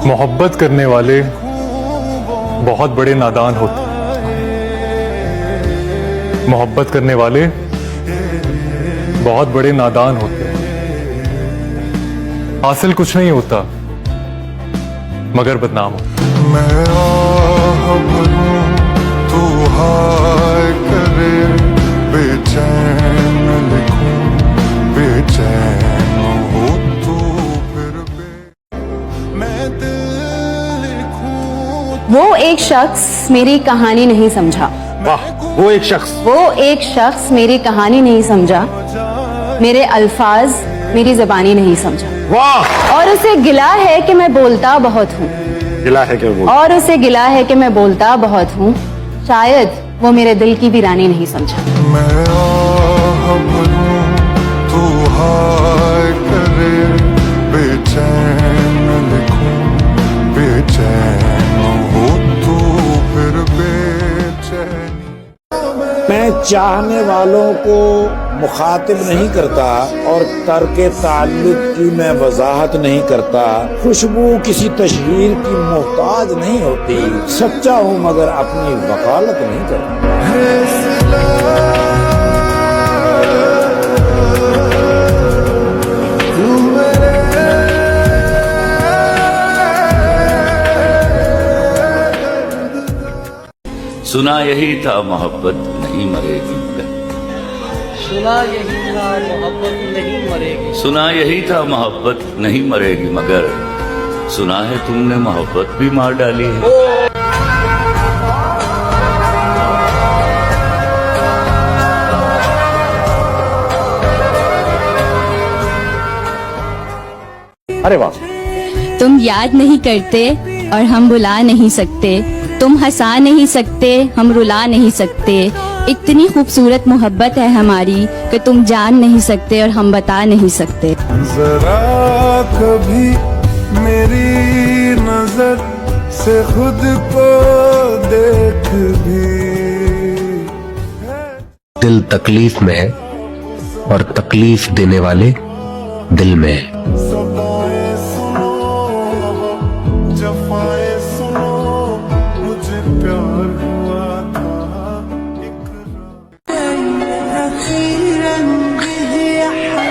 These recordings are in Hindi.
मोहब्बत करने वाले बहुत बड़े नादान होते हैं। मोहब्बत करने वाले बहुत बड़े नादान होते हैं। हासिल कुछ नहीं होता मगर बदनाम होता। मैं आह भरूं तू हाय करे, बेचैन लिखूं बेचैन हो तू फिर मैं दिल लिखूं। वो एक शख्स मेरी कहानी नहीं समझा। वाह, वो एक शख्स मेरी कहानी नहीं समझा, मेरे अल्फाज मेरी ज़बानी नहीं समझा। वाह, और उसे गिला है कि मैं बोलता बहुत हूँ, गिला है क्या बोल। और उसे गिला है कि मैं बोलता बहुत हूँ, शायद वो मेरे दिल की वीरानी नहीं समझा। मैं आह भरूं तू हाय करे, बेचैन लिखूं बेचैन हो तू फिर बेचैनी। मैं चाहने वालों को मुखातिब नहीं करता और तर्के ताल्लुक की मैं वजाहत नहीं करता। खुशबू किसी तशहीर की मोहताज नहीं होती। सच्चा हूँ मगर अपनी वकालत नहीं करता। सुना यही था मोहब्बत नहीं मरेगी मगर, सुना यही था मोहब्बत नहीं मरेगी, सुना यही था मोहब्बत नहीं मरेगी मगर, सुना है तुमने मोहब्बत भी मार डाली है। अरे वाह, तुम याद नहीं करते और हम भुला नहीं सकते, तुम हंसा नहीं सकते हम रुला नहीं सकते। इतनी खूबसूरत मोहब्बत है हमारी कि तुम जान नहीं सकते और हम बता नहीं सकते। जरा कभी मेरी नजर से खुद को देख भी। दिल तकलीफ में है और तकलीफ देने वाले दिल में है। सदाएं सुनो जफाएं सुनो, मुझे प्यार हुआ था इकरार।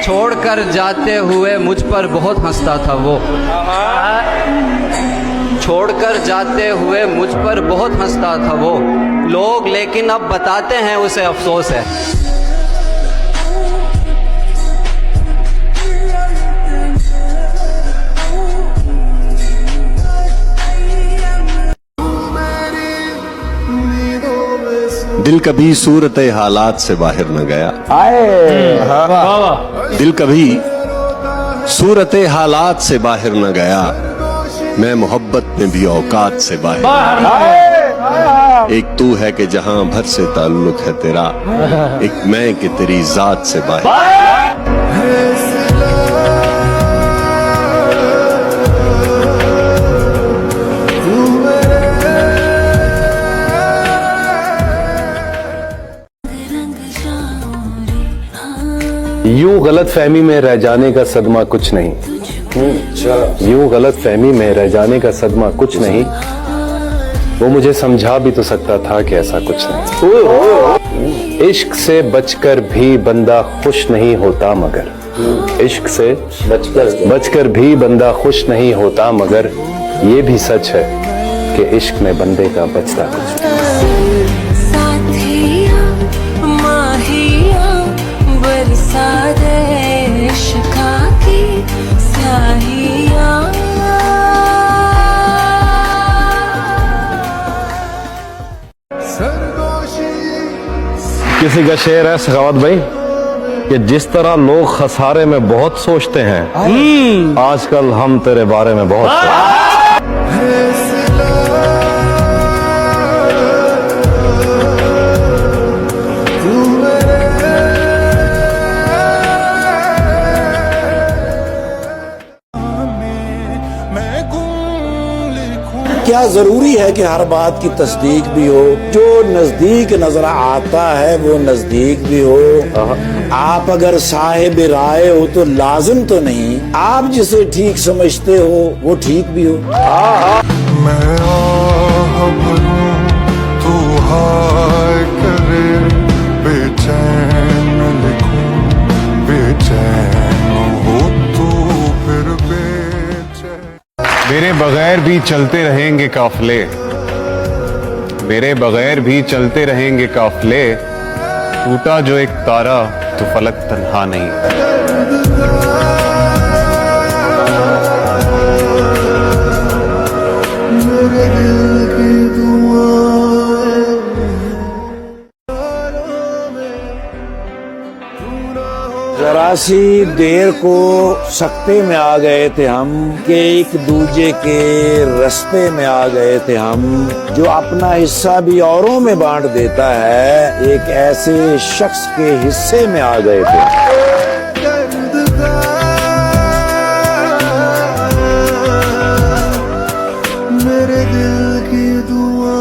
छोड़कर जाते हुए मुझ पर बहुत हंसता था वो, छोड़कर जाते हुए मुझ पर बहुत हंसता था वो लोग, लेकिन अब बताते हैं उसे अफसोस है। दिल कभी सूरत हालात से बाहर न गया। दिल कभी सूरत हालात से बाहर न गया, मैं मोहब्बत में भी औकात से बाहर। एक तू है कि जहां भर से ताल्लुक है तेरा, एक मैं कि तेरी जात से बाहर। यूं गलत फहमी में रह जाने का सदमा कुछ नहीं, यूं गलत फहमी में रह जाने का सदमा कुछ नहीं, वो मुझे समझा भी तो सकता था कि ऐसा कुछ नहीं। इश्क से बचकर भी बंदा खुश नहीं होता मगर, इश्क से बचकर भी बंदा खुश नहीं होता मगर, ये भी सच है कि इश्क में बंदे का बचता कुछ नहीं। किसी का शेर है सखावत भाई कि जिस तरह लोग खसारे में बहुत सोचते हैं, आजकल हम तेरे बारे में बहुत सोचते हैं। क्या जरूरी है कि हर बात की तस्दीक भी हो? जो नजदीक नजर आता है वो नजदीक भी हो। आप अगर साहिब राय हो तो लाजिम तो नहीं आप जिसे ठीक समझते हो वो ठीक भी हो। मैं आह भरूं तू हाय करे, बेचैन लिखूं बेचैन हो तू फिर बेचैन। मेरे बगैर भी चलते रहेंगे काफले, मेरे बगैर भी चलते रहेंगे काफले, टूटा जो एक तारा तो फलक तन्हा नहीं। जरा सी देर को सकते में आ गए थे हम कि एक दूजे के रास्ते में आ गए थे हम। जो अपना हिस्सा भी औरों में बांट देता है एक ऐसे शख्स के हिस्से में आ गए थे। मेरे दिल की दुआ